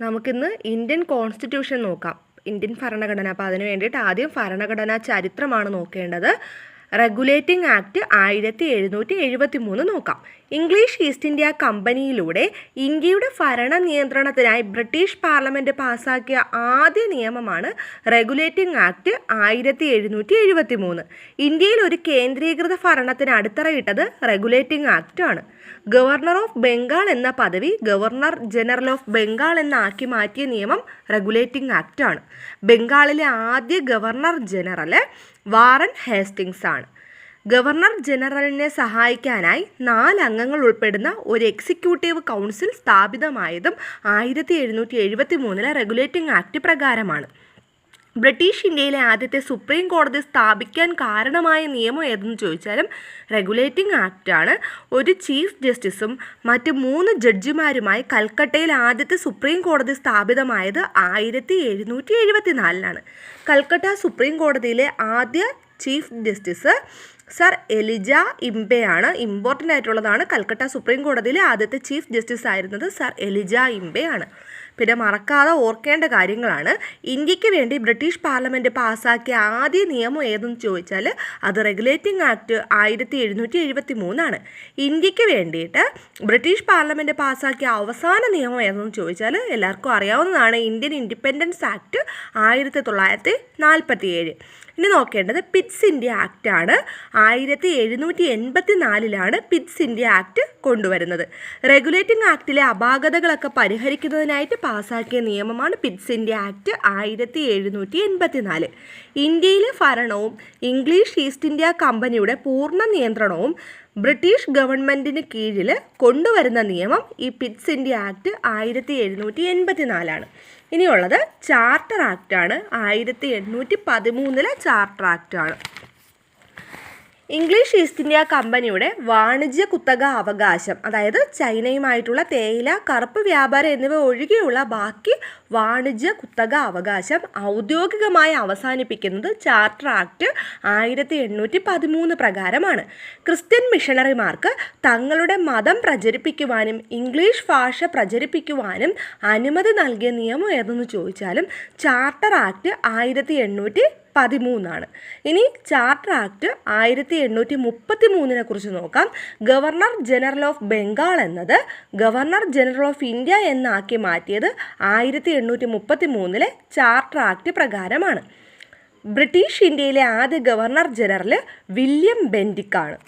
നമുക്കിന്ന് Indian constitution നോക്കാം. Indian ഭരണഘടന. അപ്പോൾ അതിന് വേണ്ടിയിട്ട് ആദ്യം ഭരണഘടനാ ചരിത്രമാണ് നോക്കേണ്ടത്. റെഗുലേറ്റിംഗ് ആക്ട് 1773 നോക്കാം. ഇംഗ്ലീഷ് ഈസ്റ്റ് ഇന്ത്യ കമ്പനിയിലൂടെ ഇന്ത്യയുടെ ഭരണ നിയന്ത്രണത്തിനായി ബ്രിട്ടീഷ് പാർലമെൻറ്റ് പാസാക്കിയ ആദ്യ നിയമമാണ് റെഗുലേറ്റിംഗ് ആക്ട് 1773. ഇന്ത്യയിൽ ഒരു കേന്ദ്രീകൃത ഭരണത്തിന് അടിത്തറയിട്ടത് റെഗുലേറ്റിംഗ് ആക്ട് ആണ്. ഗവർണർ ഓഫ് ബംഗാൾ എന്ന പദവി ഗവർണർ ജനറൽ ഓഫ് ബംഗാൾ എന്നാക്കി മാറ്റിയ നിയമം റെഗുലേറ്റിംഗ് ആക്ട് ആണ്. ബംഗാളിലെ ആദ്യ ഗവർണർ ജനറൽ വാറൻ ഹേസ്റ്റിങ്സ് ആണ്. ഗവർണർ ജനറലിനെ സഹായിക്കാനായി 4 അംഗങ്ങൾ ഉൾപ്പെടുന്ന ഒരു എക്സിക്യൂട്ടീവ് കൗൺസിൽ സ്ഥാപിതമായതും 1773 റെഗുലേറ്റിംഗ് ആക്ട് പ്രകാരമാണ്. ബ്രിട്ടീഷ് ഇന്ത്യയിലെ ആദ്യത്തെ സുപ്രീം കോടതി സ്ഥാപിക്കാൻ കാരണമായ നിയമം ഏതെന്ന് ചോദിച്ചാലും റെഗുലേറ്റിംഗ് ആക്റ്റാണ്. ഒരു ചീഫ് ജസ്റ്റിസും മറ്റ് 3 ജഡ്ജിമാരുമായി കൽക്കട്ടയിൽ ആദ്യത്തെ സുപ്രീം കോടതി സ്ഥാപിതമായത് 1774. കൽക്കട്ട സുപ്രീം കോടതിയിലെ ആദ്യ chief justice sir Elijah ഇംബെയാണ്. Important ആയിട്ടുള്ളതാണ്. കൽക്കട്ട സുപ്രീം കോടതിയിലെ ആദ്യത്തെ ചീഫ് ജസ്റ്റിസ് ആയിരുന്നത് സർ എലിജ ഇംബെയാണ്. പിന്നെ മറക്കാതെ ഓർക്കേണ്ട കാര്യങ്ങളാണ്. ഇന്ത്യക്ക് വേണ്ടി ബ്രിട്ടീഷ് പാർലമെൻറ്റ് പാസ്സാക്കിയ ആദ്യ നിയമം ഏതെന്ന് ചോദിച്ചാൽ അത് റെഗുലേറ്റിംഗ് ആക്ട് 1773 ആണ്. ഇന്ത്യക്ക് വേണ്ടിയിട്ട് ബ്രിട്ടീഷ് പാർലമെൻറ്റ് പാസ്സാക്കിയ അവസാന നിയമം ഏതെന്ന് ചോദിച്ചാൽ എല്ലാവർക്കും അറിയാവുന്നതാണ്. Indian independence act 1747. ഇനി നോക്കേണ്ടത് പിറ്റ്സ് ഇന്ത്യ ആക്ട് ആണ്. 1784 പിറ്റ്സ് ഇന്ത്യ ആക്ട് കൊണ്ടുവരുന്നത്. റെഗുലേറ്റിംഗ് ആക്ടിലെ അപാകതകളൊക്കെ പരിഹരിക്കുന്നതിനായിട്ട് പാസാക്കിയ നിയമമാണ് പിറ്റ്സ് ഇന്ത്യ ആക്ട് 1784. ഇന്ത്യയിലെ ഭരണവും ഇംഗ്ലീഷ് ഈസ്റ്റ് ഇന്ത്യ കമ്പനിയുടെ പൂർണ്ണ നിയന്ത്രണവും ബ്രിട്ടീഷ് ഗവൺമെൻറ്റിന് കീഴിൽ കൊണ്ടുവരുന്ന നിയമം ഈ പിറ്റ്സ് ഇന്ത്യ ആക്ട് 1784 ഇനിയുള്ളത് ചാർട്ടർ ആക്റ്റാണ്. 1813 ചാർട്ടർ ആക്റ്റാണ്. ഇംഗ്ലീഷ് ഈസ്റ്റ് ഇന്ത്യ കമ്പനിയുടെ വാണിജ്യ കുത്തക അവകാശം, അതായത് ചൈനയുമായിട്ടുള്ള തേയില, കറുപ്പ് വ്യാപാരം എന്നിവ ഒഴികെയുള്ള ബാക്കി വാണിജ്യ കുത്തക അവകാശം ഔദ്യോഗികമായി അവസാനിപ്പിക്കുന്നത് ചാർട്ടർ ആക്ട് 1813 പ്രകാരമാണ്. ക്രിസ്ത്യൻ മിഷണറിമാർക്ക് തങ്ങളുടെ മതം പ്രചരിപ്പിക്കുവാനും ഇംഗ്ലീഷ് ഭാഷ പ്രചരിപ്പിക്കുവാനും അനുമതി നൽകിയ നിയമം ഏതെന്ന് ചോദിച്ചാലും ചാർട്ടർ ആക്ട് 1813. ഇനി ചാർട്ടർ ആക്ട് 1833 കുറിച്ച് നോക്കാം. ഗവർണർ ജനറൽ ഓഫ് ബംഗാൾ എന്നത് ഗവർണർ ജനറൽ ഓഫ് ഇന്ത്യ എന്നാക്കി മാറ്റിയത് 1833 ചാർട്ടർ ആക്ട് പ്രകാരമാണ്. ബ്രിട്ടീഷ് ഇന്ത്യയിലെ ആദ്യ ഗവർണർ ജനറൽ വില്യം ബെൻഡിക്കാണ്.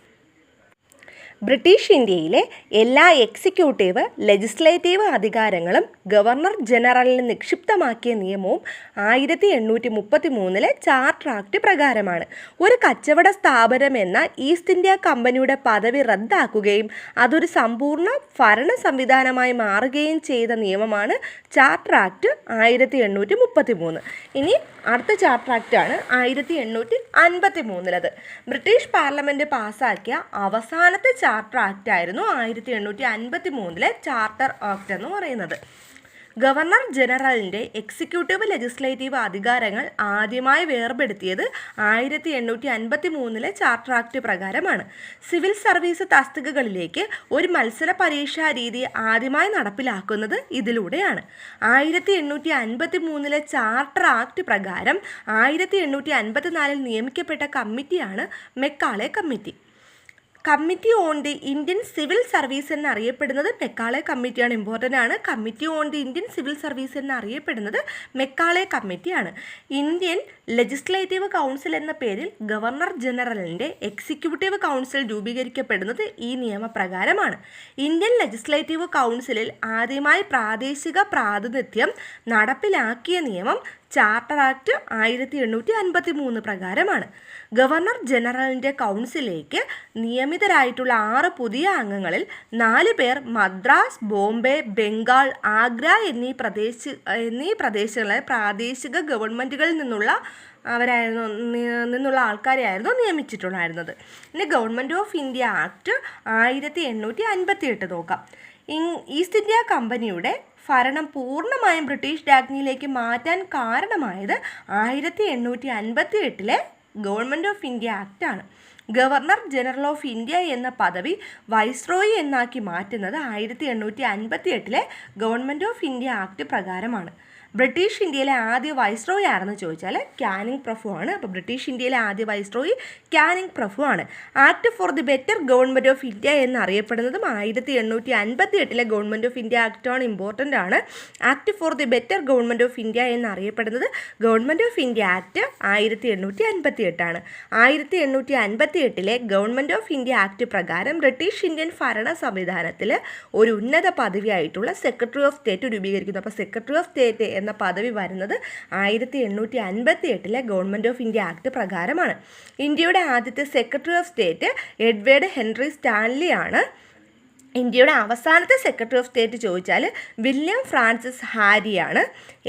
ബ്രിട്ടീഷ് ഇന്ത്യയിലെ എല്ലാ എക്സിക്യൂട്ടീവ്, ലെജിസ്ലേറ്റീവ് അധികാരങ്ങളും ഗവർണർ ജനറലിന് നിക്ഷിപ്തമാക്കിയ നിയമവും 1833 ചാർട്ടർ ആക്ട് പ്രകാരമാണ്. ഒരു കച്ചവട സ്ഥാപനം എന്ന ഈസ്റ്റ് ഇന്ത്യ കമ്പനിയുടെ പദവി റദ്ദാക്കുകയും അതൊരു സമ്പൂർണ്ണ ഭരണ സംവിധാനമായി മാറുകയും ചെയ്ത നിയമമാണ് ചാർട്ടർ ആക്ട് 1833. ഇനി അടുത്ത ചാർട്ടർ ആക്റ്റാണ് 1853. ബ്രിട്ടീഷ് പാർലമെൻറ്റ് പാസ്സാക്കിയ അവസാനത്തെ ചാർട്ടർ ആക്ട് ആയിരുന്നു 1853 ചാർട്ടർ ആക്ട് എന്ന് പറയുന്നത്. ഗവർണർ ജനറലിൻ്റെ എക്സിക്യൂട്ടീവ്, ലെജിസ്ലേറ്റീവ് അധികാരങ്ങൾ ആദ്യമായി വേർപെടുത്തിയത് 1853 ചാർട്ടർ ആക്ട് പ്രകാരമാണ്. സിവിൽ സർവീസ് തസ്തികകളിലേക്ക് ഒരു മത്സര പരീക്ഷാ രീതി ആദ്യമായി നടപ്പിലാക്കുന്നത് ഇതിലൂടെയാണ്. 1853 ചാർട്ടർ ആക്ട് പ്രകാരം 1854 നിയമിക്കപ്പെട്ട കമ്മിറ്റിയാണ് Macaulay committee. Committee on the Indian civil service എന്നറിയപ്പെടുന്നത് മെക്കാളെ കമ്മിറ്റിയാണ്. ഇമ്പോർട്ടൻ്റ് ആണ്. Committee on the Indian civil service എന്നറിയപ്പെടുന്നത് മെക്കാളെ കമ്മിറ്റിയാണ്. ഇന്ത്യൻ ലെജിസ്ലേറ്റീവ് കൗൺസിൽ എന്ന പേരിൽ ഗവർണർ ജനറലിൻ്റെ എക്സിക്യൂട്ടീവ് കൗൺസിൽ രൂപീകരിക്കപ്പെടുന്നത് ഈ നിയമപ്രകാരമാണ്. ഇന്ത്യൻ ലെജിസ്ലേറ്റീവ് കൗൺസിലിൽ ആദ്യമായി പ്രാദേശിക പ്രാതിനിധ്യം നടപ്പിലാക്കിയ നിയമം ചാർട്ടർ ആക്ട് 1853 പ്രകാരമാണ്. ഗവർണർ ജനറലിൻ്റെ കൗൺസിലേക്ക് നിയമിതരായിട്ടുള്ള 6 പുതിയ അംഗങ്ങളിൽ 4 പേർ മദ്രാസ്, ബോംബെ, ബംഗാൾ, ആഗ്ര എന്നീ പ്രദേശങ്ങളെ പ്രാദേശിക ഗവൺമെൻറ്റുകളിൽ നിന്നുള്ള ആൾക്കാരെയായിരുന്നു നിയമിച്ചിട്ടുണ്ടായിരുന്നത്. ഇനി ഗവൺമെൻറ് ഓഫ് ഇന്ത്യ ആക്ട് 1858 നോക്കാം. ഈസ്റ്റ് ഇന്ത്യ കമ്പനിയുടെ ഭരണം പൂർണ്ണമായും ബ്രിട്ടീഷ് രാജ്ഞിയിലേക്ക് മാറ്റാൻ കാരണമായത് 1858 ഗവൺമെൻറ് ഓഫ് ഇന്ത്യ ആക്ട് ആണ്. ഗവർണർ ജനറൽ ഓഫ് ഇന്ത്യ എന്ന പദവി വൈസ്രോയി എന്നാക്കി മാറ്റുന്നത് 1858 ഗവൺമെൻറ് ഓഫ് ഇന്ത്യ ആക്ട് പ്രകാരമാണ്. ബ്രിട്ടീഷ് ഇന്ത്യയിലെ ആദ്യ വൈസ്രോയി ആരെന്ന് ചോദിച്ചാൽ കാനിങ് പ്രഭു ആണ്. അപ്പോൾ ബ്രിട്ടീഷ് ഇന്ത്യയിലെ ആദ്യ വൈസ്രോയി കാനിങ് പ്രഭു ആണ്. Act for the Better Government of India എന്നറിയപ്പെടുന്നതും 1858 ഗവൺമെൻറ് ഓഫ് ഇന്ത്യ ആക്ടാണ്. ഇമ്പോർട്ടൻ്റ് ആണ്. Act for the Better Government of India എന്നറിയപ്പെടുന്നത് ഗവൺമെൻറ് ഓഫ് ഇന്ത്യ ആക്ട് 1858 ആണ്. 1858 ഗവൺമെൻറ് ഓഫ് ഇന്ത്യ ആക്ട് പ്രകാരം ബ്രിട്ടീഷ് ഇന്ത്യൻ ഭരണ സംവിധാനത്തിൽ ഒരു ഉന്നത പദവിയായിട്ടുള്ള സെക്രട്ടറി ഓഫ് സ്റ്റേറ്റ് രൂപീകരിക്കുന്നു. അപ്പോൾ സെക്രട്ടറി ഓഫ് സ്റ്റേറ്റ് എന്ന പദവി വരുന്നത് 1858 ഗവൺമെൻറ് ഓഫ് ഇന്ത്യ ആക്ട് പ്രകാരമാണ്. ഇന്ത്യയുടെ ആദ്യത്തെ secretary of state Edward Henry Stanley ആണ്. ഇന്ത്യയുടെ അവസാനത്തെ സെക്രട്ടറി ഓഫ് സ്റ്റേറ്റ് ചോദിച്ചാൽ വില്യം ഫ്രാൻസിസ് ഹാരിയാണ്.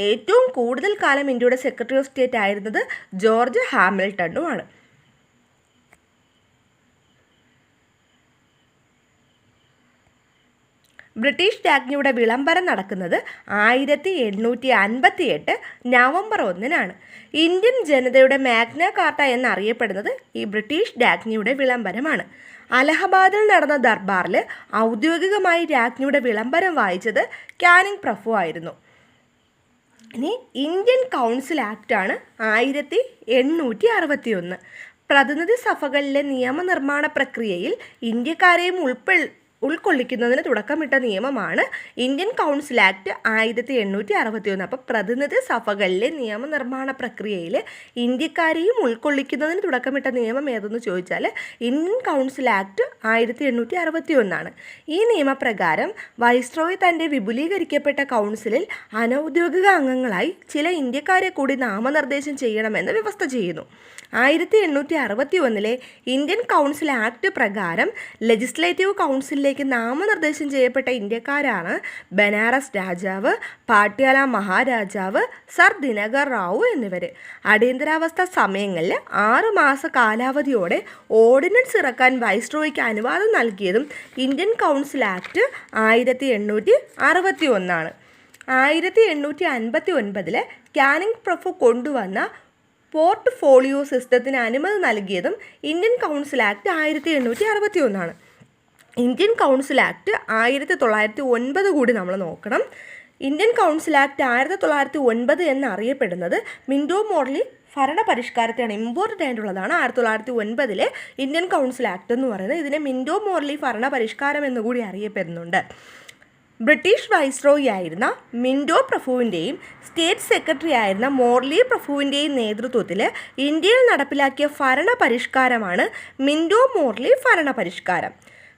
ഏറ്റവും കൂടുതൽ കാലം ഇന്ത്യയുടെ സെക്രട്ടറി ഓഫ് സ്റ്റേറ്റ് ആയിരുന്നത് ജോർജ് ഹാമിൽട്ടണുമാണ്. ബ്രിട്ടീഷ് രാജ്ഞിയുടെ വിളംബരം നടക്കുന്നത് 1858 നവംബർ 1 ഇന്ത്യൻ ജനതയുടെ മാഗ്ന കാർട്ട എന്നറിയപ്പെടുന്നത് ഈ ബ്രിട്ടീഷ് രാജ്ഞിയുടെ വിളംബരമാണ്. അലഹബാദിൽ നടന്ന ദർബാറിൽ ഔദ്യോഗികമായി രാജ്ഞിയുടെ വിളംബരം വായിച്ചത് കാനിങ് പ്രഭു ആയിരുന്നു. ഇനി ഇന്ത്യൻ കൗൺസിൽ ആക്റ്റാണ് 1861. പ്രതിനിധി സഭകളിലെ നിയമനിർമ്മാണ പ്രക്രിയയിൽ ഇന്ത്യക്കാരെയും ഉൾക്കൊള്ളിക്കുന്നതിന് തുടക്കമിട്ട നിയമമാണ് ഇന്ത്യൻ കൗൺസിൽ ആക്ട് 1861. അപ്പോൾ പ്രതിനിധി സഭകളിലെ നിയമനിർമ്മാണ പ്രക്രിയയിൽ ഇന്ത്യക്കാരെയും ഉൾക്കൊള്ളിക്കുന്നതിന് തുടക്കമിട്ട നിയമം ഏതെന്ന് ചോദിച്ചാൽ ഇന്ത്യൻ കൗൺസിൽ ആക്ട് 1861 ഈ നിയമപ്രകാരം വൈസ്രോയി തൻ്റെ വിപുലീകരിക്കപ്പെട്ട കൗൺസിലിൽ അനൗദ്യോഗിക അംഗങ്ങളായി ചില ഇന്ത്യക്കാരെ കൂടി നാമനിർദ്ദേശം ചെയ്യണമെന്ന് വ്യവസ്ഥ ചെയ്യുന്നു. 1861 ഇന്ത്യൻ കൗൺസിൽ ആക്ട് പ്രകാരം ലെജിസ്ലേറ്റീവ് കൗൺസിലിലേക്ക് നാമനിർദ്ദേശം ചെയ്യപ്പെട്ട ഇന്ത്യക്കാരാണ് ബനാറസ് രാജാവ്, പാട്യാല മഹാരാജാവ്, സർ ദിനകർ റാവു എന്നിവർ. അടിയന്തരാവസ്ഥ സമയങ്ങളിൽ 6 മാസ കാലാവധിയോടെ ഓർഡിനൻസ് ഇറക്കാൻ വൈസ്രോയിക്ക് അനുവാദം നൽകിയതും ഇന്ത്യൻ കൗൺസിൽ ആക്ട് 1861. 1859 കാനിങ് പ്രഭു കൊണ്ടുവന്ന പോർട്ട്ഫോളിയോ സിസ്റ്റത്തിന് അനുമതി നൽകിയതും Indian council act 1861. Indian council act 1909 കൂടി നമ്മൾ നോക്കണം. ഇന്ത്യൻ കൗൺസിൽ ആക്ട് 1909 എന്നറിയപ്പെടുന്നത് മിൻറ്റോ മോർലി ഭരണ പരിഷ്കാരത്തെയാണ്. ഇമ്പോർട്ടൻ്റ് ആയിട്ടുള്ളതാണ് 1909 ഇന്ത്യൻ കൗൺസിൽ ആക്ട് എന്ന് പറയുന്നത്. ഇതിനെ മിൻറ്റോ മോർലി ഭരണ പരിഷ്കാരം എന്നുകൂടി അറിയപ്പെടുന്നുണ്ട്. ബ്രിട്ടീഷ് വൈസ്രോയി ആയിരുന്ന മിൻറ്റോ പ്രഭുവിൻ്റെയും സ്റ്റേറ്റ് സെക്രട്ടറി ആയിരുന്ന മോർലി പ്രഭുവിൻ്റെയും നേതൃത്വത്തിൽ ഇന്ത്യയിൽ നടപ്പിലാക്കിയ ഭരണ പരിഷ്കാരമാണ് മിൻറ്റോ മോർലി ഭരണ പരിഷ്കാരം.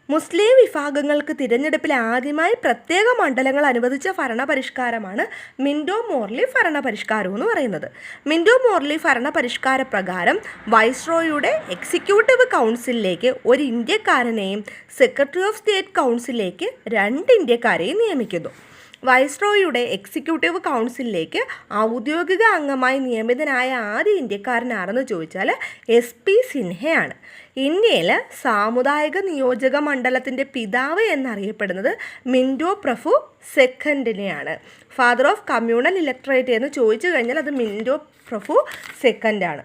മുസ്ലിം വിഭാഗങ്ങൾക്ക് തിരഞ്ഞെടുപ്പിൽ ആദ്യമായി പ്രത്യേക മണ്ഡലങ്ങൾ അനുവദിച്ച ഭരണപരിഷ്കാരമാണ് മിൻറ്റോ മോർലി ഭരണപരിഷ്കാരം എന്ന് പറയുന്നത്. മിൻറ്റോ മോർലി ഭരണപരിഷ്കാര പ്രകാരം വൈസ്രോയിയുടെ എക്സിക്യൂട്ടീവ് കൗൺസിലിലേക്ക് ഒരു ഇന്ത്യക്കാരനെയും സെക്രട്ടറി ഓഫ് സ്റ്റേറ്റ് കൗൺസിലിലേക്ക് 2 ഇന്ത്യക്കാരെയും നിയമിക്കുന്നു. വൈസ്രോയിയുടെ എക്സിക്യൂട്ടീവ് കൗൺസിലിലേക്ക് ഔദ്യോഗിക അംഗമായി നിയമിതനായ ആദ്യ ഇന്ത്യക്കാരനാണെന്ന് ചോദിച്ചാൽ SP സിൻഹയാണ്. ഇന്ത്യയിൽ സാമുദായിക നിയോജക മണ്ഡലത്തിൻ്റെ പിതാവ് എന്നറിയപ്പെടുന്നത് മിൻറ്റോ പ്രഭു സെക്കൻഡിനെയാണ്. ഫാദർ ഓഫ് കമ്മ്യൂണൽ ഇലക്ട്രേറ്റ് എന്ന് ചോദിച്ചു കഴിഞ്ഞാൽ അത് മിൻറ്റോ പ്രഭു സെക്കൻഡാണ്.